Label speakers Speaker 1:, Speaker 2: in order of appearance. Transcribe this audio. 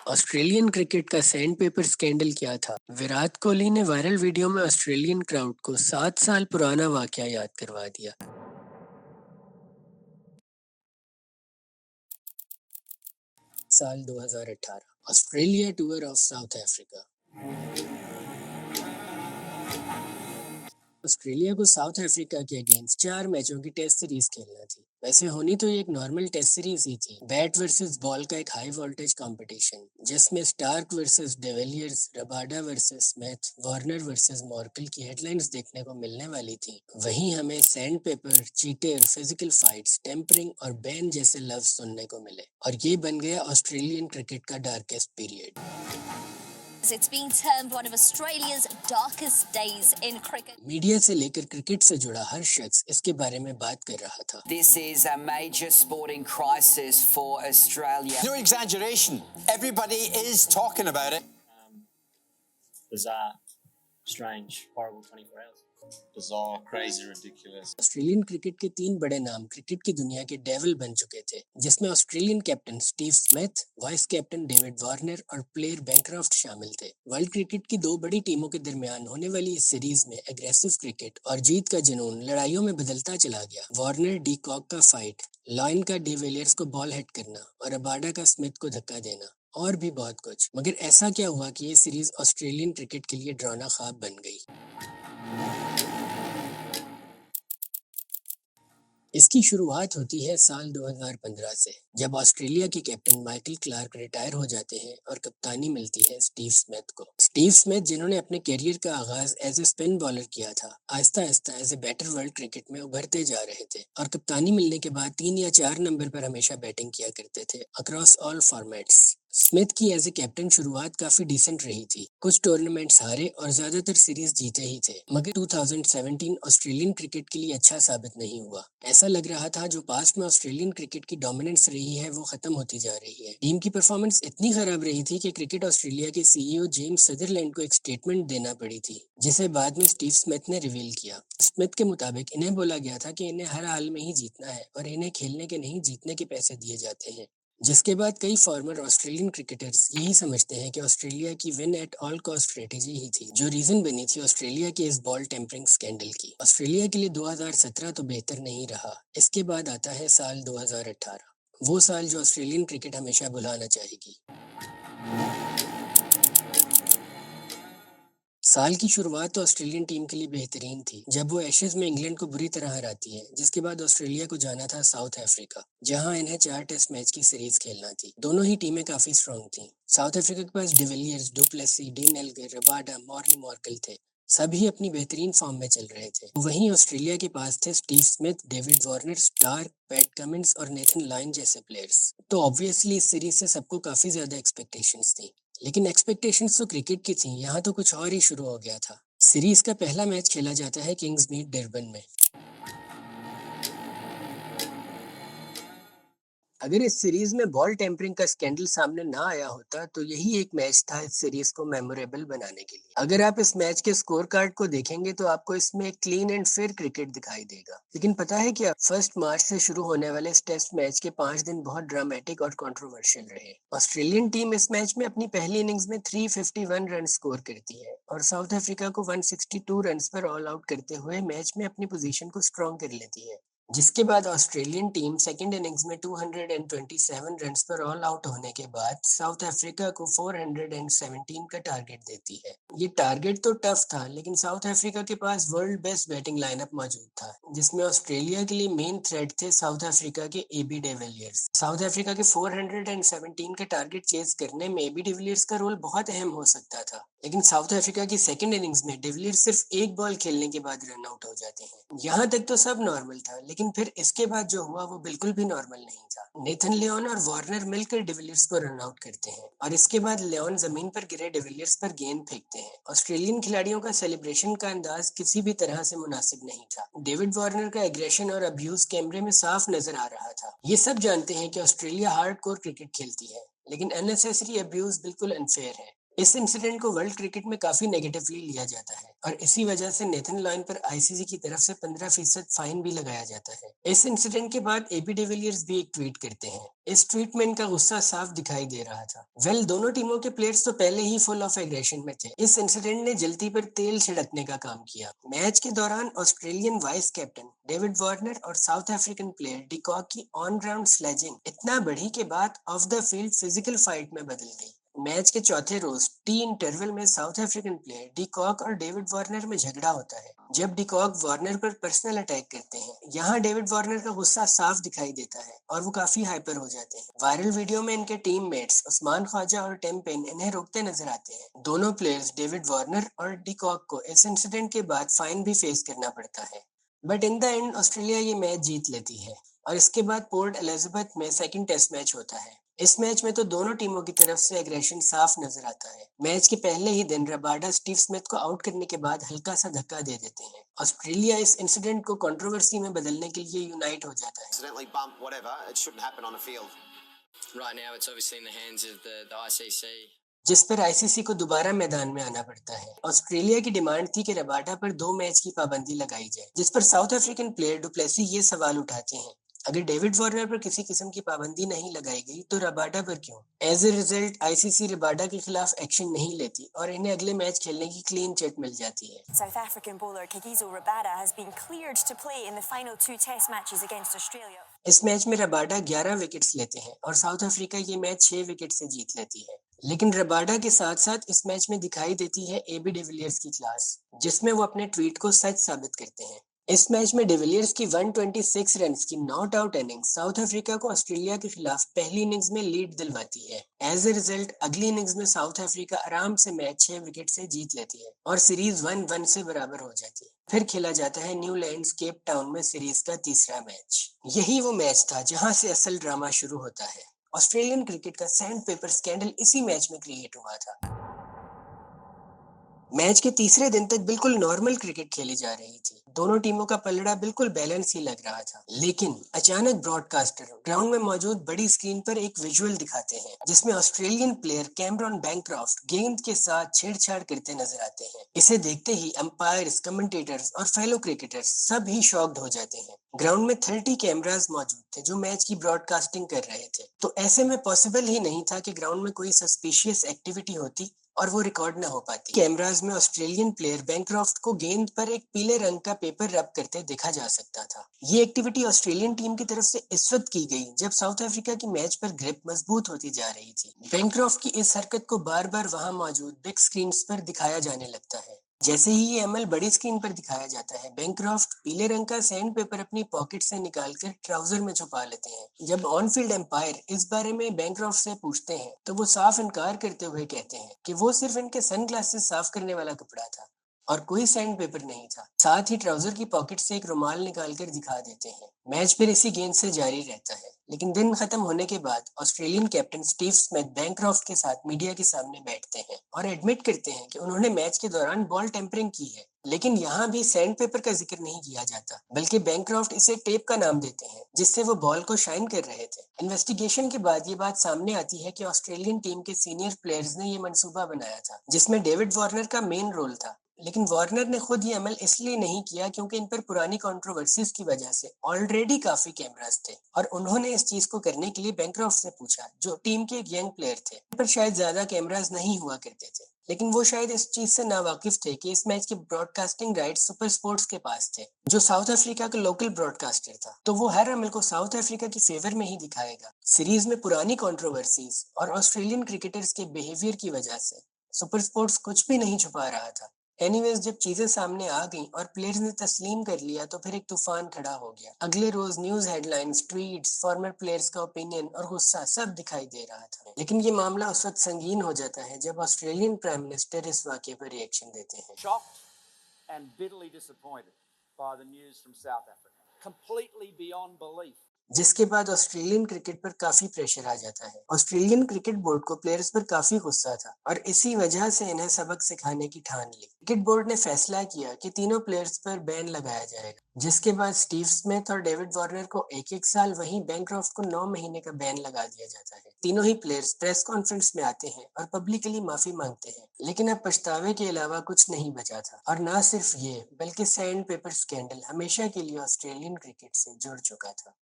Speaker 1: Australian cricket का sand paper scandal क्या था? विराट कोहली ने वायरल वीडियो में ऑस्ट्रेलियन क्राउड को 7 साल पुराना वाकया याद करवा दिया। साल 2018 Australia tour of south Africa. Australia को साउथ अफ्रीका के अगेंस्ट 4 मैचों की टेस्ट सीरीज खेलना थी। वैसे होनी तो ये एक नॉर्मल टेस्ट सीरीज ही थी, बैट वर्सेस बॉल का एक हाई वोल्टेज कंपटीशन, जिसमें Starc versus de Villiers, Rabada versus Smith, Warner versus Morkel की हेडलाइंस देखने को मिलने वाली थी। वहीं हमें sand paper, cheater, physical fights, tampering और बैन जैसे लफ्ज सुनने को मिले, और ये बन गया ऑस्ट्रेलियन क्रिकेट का darkest period.
Speaker 2: It's been termed one of Australia's darkest days in cricket.
Speaker 1: Media से लेकर क्रिकेट से जुड़ा हर शख्स इसके बारे में बात कर रहा था।
Speaker 3: This is a major sporting crisis for Australia.
Speaker 4: No exaggeration. Everybody is talking about it.
Speaker 5: Bizarre, strange, horrible 24 hours.
Speaker 4: Bizarre, crazy, ridiculous.
Speaker 1: Australian cricket के 3 बड़े नाम क्रिकेट की दुनिया के डेविल बन चुके थे, जिसमें Australian captain Steve Smith, vice captain David Warner और प्लेयर बैंक्रॉफ्ट शामिल थे। वर्ल्ड क्रिकेट की 2 बड़ी टीमों के दरमियान होने वाली इस सीरीज में एग्रेसिव क्रिकेट और जीत का जुनून लड़ाइयों में बदलता चला गया। वार्नर डी कॉक का फाइट, लॉयन का डिविलियर्स को बॉल हिट करना और रबाडा का स्मिथ को धक्का देना, और भी बहुत कुछ। मगर ऐसा क्या हुआ कि ये सीरीज ऑस्ट्रेलियन क्रिकेट के लिए डरावना ख्वाब बन गई? इसकी शुरुआत होती है साल 2015 से, जब ऑस्ट्रेलिया के कैप्टन माइकल क्लार्क रिटायर हो जाते हैं और कप्तानी मिलती है स्टीव स्मिथ को। स्टीव स्मिथ, जिन्होंने अपने करियर का आगाज एज ए स्पिन बॉलर किया था, आहिस्ता आहिस्ता as a batter world cricket में उभरते जा रहे थे, और कप्तानी मिलने के बाद 3 या 4 नंबर पर हमेशा बैटिंग किया करते थे अक्रॉस ऑल फॉर्मेट्स। स्मिथ की एज ए कैप्टन शुरुआत काफी डिसेंट रही थी, कुछ टूर्नामेंट्स हारे और ज्यादातर सीरीज जीते ही थे, मगर 2017 ऑस्ट्रेलियन क्रिकेट के लिए अच्छा साबित नहीं हुआ। ऐसा लग रहा था जो पास्ट में ऑस्ट्रेलियन क्रिकेट की डोमिनेंस रही है वो खत्म होती जा रही है। टीम की परफॉर्मेंस इतनी खराब रही थी कि क्रिकेट ऑस्ट्रेलिया के सीईओ जेम्स सदरलैंड को एक स्टेटमेंट देना पड़ी थी, जिसे बाद में स्टीव स्मिथ ने रिवील किया। स्मिथ के मुताबिक इन्हें बोला गया था कि इन्हें हर हाल में ही जीतना है और इन्हें खेलने के नहीं जीतने के पैसे दिए जाते हैं। जिसके बाद कई फॉर्मर ऑस्ट्रेलियन क्रिकेटर्स यही समझते हैं कि ऑस्ट्रेलिया की win at all cost strategy ही थी जो रीजन बनी थी ऑस्ट्रेलिया के इस बॉल टेम्परिंग स्कैंडल की। ऑस्ट्रेलिया के लिए 2017 तो बेहतर नहीं रहा। इसके बाद आता है साल 2018, वो साल जो ऑस्ट्रेलियन क्रिकेट हमेशा भुलाना चाहेगी। साल की शुरुआत तो ऑस्ट्रेलियन टीम के लिए बेहतरीन थी, जब वो एशेज में इंग्लैंड को बुरी तरह हराती है, जिसके बाद ऑस्ट्रेलिया को जाना था साउथ अफ्रीका, जहां इन्हें 4 टेस्ट मैच की सीरीज खेलना थी। दोनों ही टीमें काफी स्ट्रांग थीं। साउथ अफ्रीका के पास de Villiers, du Plessis, Dean Elgar, Rabada, Morne Morkel थे, सभी अपनी बेहतरीन फॉर्म में चल रहे थे। वहीं ऑस्ट्रेलिया के पास थे Steve Smith, David Warner, Starc, Pat Cummins और नेथन लायन जैसे प्लेयर्स। तो ऑब्वियसली इस सीरीज से सबको काफी ज्यादा एक्सपेक्टेशंस थी, लेकिन एक्सपेक्टेशंस तो क्रिकेट की थी, यहाँ तो कुछ और ही शुरू हो गया था। सीरीज का पहला मैच खेला जाता है किंग्स मीट डरबन में। अगर इस सीरीज में बॉल टेम्परिंग का स्कैंडल सामने ना आया होता तो यही एक मैच था इस सीरीज को मेमोरेबल बनाने के लिए। अगर आप इस मैच के स्कोर कार्ड को देखेंगे तो आपको इसमें एक क्लीन एंड फेयर क्रिकेट दिखाई देगा। लेकिन पता है क्या, 1 मार्च से शुरू होने वाले इस टेस्ट मैच के 5 दिन बहुत ड्रामेटिक और कंट्रोवर्शियल रहे। ऑस्ट्रेलियन टीम इस मैच में अपनी पहली इनिंग्स में 351 रन स्कोर करती है और साउथ अफ्रीका को 162 रन पर ऑल आउट करते हुए मैच में अपनी पोजीशन को स्ट्रॉन्ग कर लेती है। जिसके बाद ऑस्ट्रेलियन टीम सेकंड इनिंग्स में 227 रन्स पर ऑल आउट होने के बाद साउथ अफ्रीका को 417 का टारगेट देती है। ये टारगेट तो टफ था, लेकिन साउथ अफ्रीका के पास वर्ल्ड बेस्ट बैटिंग लाइनअप मौजूद था, जिसमें ऑस्ट्रेलिया के लिए मेन थ्रेट थे साउथ अफ्रीका के एबी डिविलियर्स। साउथ अफ्रीका के 417 का टारगेट चेज करने में एबी डिविलियर्स का रोल बहुत अहम हो सकता था, लेकिन साउथ अफ्रीका की सेकंड इनिंग्स में डिविलियर्स सिर्फ एक बॉल खेलने के बाद रन आउट हो जाते हैं। यहाँ तक तो सब नॉर्मल था, लेकिन फिर इसके बाद जो हुआ वो बिल्कुल भी नॉर्मल नहीं था। नेथन लियोन और वार्नर मिलकर डिविलियर्स को रन आउट करते हैं और इसके बाद लियोन जमीन पर गिरे डिविलियर्स पर गेंद फेंकते हैं। ऑस्ट्रेलियन खिलाड़ियों का सेलिब्रेशन का अंदाज किसी भी तरह से मुनासिब नहीं था। डेविड वार्नर का एग्रेशन और अब्यूज कैमरे में साफ नजर आ रहा था। ये सब जानते हैं कि ऑस्ट्रेलिया हार्डकोर क्रिकेट खेलती है, लेकिन अननेसेसरी अब्यूज बिल्कुल अनफेयर है। इस इंसिडेंट को वर्ल्ड क्रिकेट में काफी नेगेटिवली लिया जाता है और इसी वजह से नेथन लॉयन पर आईसीसी की तरफ से 15% फाइन भी लगाया जाता है। इस इंसिडेंट के बाद एबी डिविलियर्स भी एक ट्वीट करते हैं। इस ट्वीट में इनका गुस्सा साफ दिखाई दे रहा था। दोनों टीमों के प्लेयर्स तो पहले ही फुल ऑफ एग्रेशन में थे। इस इंसिडेंट ने जलती पर तेल छिड़कने का काम किया। मैच के दौरान Australian vice captain David Warner और साउथ अफ्रीकन प्लेयर डिकॉक की ऑन ग्राउंड स्लेजिंग इतना बढ़ी के बाद off the field physical fight में बदल गई। मैच के चौथे रोज टी इंटरवल में South African player de Kock और डेविड वार्नर में झगड़ा होता है। जब डी कॉक वार्नर पर पर्सनल अटैक करते हैं, यहाँ डेविड वार्नर का गुस्सा साफ दिखाई देता है और वो काफी हाइपर हो जाते हैं। वायरल वीडियो में इनके टीममेट्स उस्मान ख्वाजा और टिम पेन इन्हें रोकते नजर आते हैं। दोनों प्लेयर्स डेविड वार्नर और डी कॉक को इस इंसिडेंट के बाद फाइन भी फेस करना पड़ता है, but in the end Australia ये मैच जीत लेती है और इसके बाद पोर्ट एलिजाबेथ में सेकंड टेस्ट मैच होता है। इस मैच में तो दोनों टीमों की तरफ से एग्रेशन साफ नजर आता है। मैच के पहले ही दिन रबाडा स्टीव स्मिथ को आउट करने के बाद हल्का सा धक्का दे देते हैं। ऑस्ट्रेलिया इस इंसिडेंट को कंट्रोवर्सी में बदलने के लिए यूनाइट हो जाता है।
Speaker 4: Accidentally bump, whatever, it shouldn't happen on a field.
Speaker 6: Right now, it's obviously in the hands of the ICC.
Speaker 1: जिस पर आईसीसी को दोबारा मैदान में आना पड़ता है। ऑस्ट्रेलिया की डिमांड थी कि रबाडा पर 2 मैच की पाबंदी लगाई जाए, जिस पर साउथ अफ्रीकन प्लेयर डुप्लेसी ये सवाल उठाते हैं, अगर डेविड वार्नर पर किसी किस्म की पाबंदी नहीं लगाई गई तो रबाडा पर क्यों? As a result ICC Rabada के खिलाफ एक्शन नहीं लेती और इन्हें अगले मैच खेलने की क्लीन चिट मिल जाती है।
Speaker 7: South African bowler Kagiso Rabada has been cleared to play in the final 2 test matches against Australia.
Speaker 1: इस मैच में रबाडा 11 विकेट्स लेते हैं और साउथ अफ्रीका ये मैच 6 विकेट से जीत लेती है। लेकिन रबाडा के साथ साथ इस मैच में दिखाई देती है एबी डिविलियर्स की क्लास, जिसमें वो अपने ट्वीट को सच साबित करते हैं। इस मैच में डिविलियर्स की 126 रन्स की not out innings south Africa को ऑस्ट्रेलिया के खिलाफ पहली इनिंग्स में लीड दिलवाती है। एज ए रिजल्ट अगली इनिंग्स में साउथ अफ्रीका आराम से मैच 6 विकेट से जीत लेती है और सीरीज 1-1 से बराबर हो जाती है। फिर खेला जाता है न्यूलैंड्स केप टाउन में सीरीज का तीसरा मैच। यही वो मैच था जहां से असल ड्रामा शुरू होता है। ऑस्ट्रेलियन क्रिकेट का सैंड पेपर स्कैंडल इसी मैच में क्रिएट हुआ था। मैच के तीसरे दिन तक बिल्कुल नॉर्मल क्रिकेट खेली जा रही थी। दोनों टीमों का पलड़ा बिल्कुल बैलेंस ही लग रहा था, लेकिन अचानक ब्रॉडकास्टर ग्राउंड में मौजूद बड़ी स्क्रीन पर एक विजुअल दिखाते हैं जिसमें ऑस्ट्रेलियन प्लेयर कैमरॉन बैंक्रॉफ्ट गेंद के साथ छेड़छाड़ करते नजर आते हैं। इसे देखते ही अंपायर्स, कमेंटेटर्स और फेलो क्रिकेटर्स सब ही शॉक्ड हो जाते हैं। ग्राउंड में 30 कैमरास मौजूद थे जो मैच की ब्रॉडकास्टिंग कर रहे थे, तो ऐसे में पॉसिबल ही नहीं था कि ग्राउंड में कोई सस्पिशियस एक्टिविटी होती और वो रिकॉर्ड न हो पाती। कैमरास में ऑस्ट्रेलियन प्लेयर बैंक्रॉफ्ट को गेंद पर एक पीले रंग का पेपर रब करते देखा जा सकता था। ये एक्टिविटी ऑस्ट्रेलियन टीम की तरफ से इस वक्त की गई जब साउथ अफ्रीका की मैच पर ग्रिप मजबूत होती जा रही थी। बैंक्रॉफ्ट की इस हरकत को बार बार वहां मौजूद बिग स्क्रीन पर दिखाया जाने लगता है। जैसे ही ये अमल बड़ी स्क्रीन पर दिखाया जाता है, बैंक्रॉफ्ट पीले रंग का सैंड पेपर अपनी पॉकेट से निकालकर ट्राउजर में छुपा लेते हैं। जब ऑन फील्ड एम्पायर इस बारे में बैंक्रॉफ्ट से पूछते हैं तो वो साफ इनकार करते हुए कहते हैं कि वो सिर्फ इनके सनग्लासेस साफ करने वाला कपड़ा था और कोई सैंड पेपर नहीं था। साथ ही ट्राउजर की पॉकेट से एक रुमाल निकालकर दिखा देते हैं। मैच फिर इसी गेंद से जारी रहता है, लेकिन दिन खत्म होने के बाद Australian captain Steve Smith Bancroft के साथ मीडिया के सामने बैठते हैं और एडमिट करते हैं कि उन्होंने मैच के दौरान बॉल टेम्परिंग की है। लेकिन यहाँ भी सैंड पेपर का जिक्र नहीं किया जाता, बल्कि बैंक्रॉफ्ट इसे टेप का नाम देते हैं जिससे वो बॉल को शाइन कर रहे थे। इन्वेस्टिगेशन के बाद ये बात सामने आती है कि ऑस्ट्रेलियन टीम के सीनियर प्लेयर्स ने ये मंसूबा बनाया था जिसमें डेविड वार्नर का मेन रोल था। लेकिन वार्नर ने खुद ये अमल इसलिए नहीं किया क्योंकि इन पर पुरानी कंट्रोवर्सीज की वजह से ऑलरेडी काफी कैमरास थे और उन्होंने इस चीज को करने के लिए बैंक्रॉफ्ट से पूछा जो टीम के एक यंग प्लेयर थे। पर शायद ज्यादा कैमरास नहीं हुआ करते थे, लेकिन वो शायद इस चीज से नावाकिफ थे कि इस मैच के ब्रॉडकास्टिंग राइट्स सुपर स्पोर्ट्स के पास थे जो साउथ अफ्रीका का लोकल ब्रॉडकास्टर था, तो वो हर अमल को साउथ अफ्रीका की फेवर में ही दिखाएगा। सीरीज में पुरानी कंट्रोवर्सीज और ऑस्ट्रेलियन क्रिकेटर्स के बिहेवियर की वजह से सुपर स्पोर्ट्स कुछ भी नहीं छुपा रहा था। एनीवेज जब चीजें सामने आ गईं और प्लेयर्स ने तस्लीम कर लिया तो फिर एक तूफान खड़ा हो गया। अगले रोज news headlines, tweets, former players का ओपिनियन और गुस्सा सब दिखाई दे रहा था। लेकिन ये मामला उस वक्त संगीन हो जाता है जब ऑस्ट्रेलियन प्राइम मिनिस्टर इस वाकये पर रिएक्शन देते हैं।
Speaker 8: Shocked and bitterly disappointed by the news from South Africa. Completely beyond belief.
Speaker 1: जिसके बाद ऑस्ट्रेलियन क्रिकेट पर काफी प्रेशर आ जाता है। ऑस्ट्रेलियन क्रिकेट बोर्ड को प्लेयर्स पर काफी गुस्सा था और इसी वजह से इन्हें सबक सिखाने की ठान ली। क्रिकेट बोर्ड ने फैसला किया कि तीनों प्लेयर्स पर बैन लगाया जाएगा, जिसके बाद स्टीव स्मिथ और डेविड वार्नर को 1-1 साल, वहीं बैनक्रॉफ्ट को 9 महीने का बैन लगा दिया जाता है। तीनों ही प्लेयर्स प्रेस कॉन्फ्रेंस में आते हैं और पब्लिकली माफी मांगते हैं, लेकिन अब पछतावे के अलावा कुछ नहीं बचा था। और ना सिर्फ ये, बल्कि सैंड पेपर स्कैंडल हमेशा के लिए ऑस्ट्रेलियन क्रिकेट से जुड़ चुका था।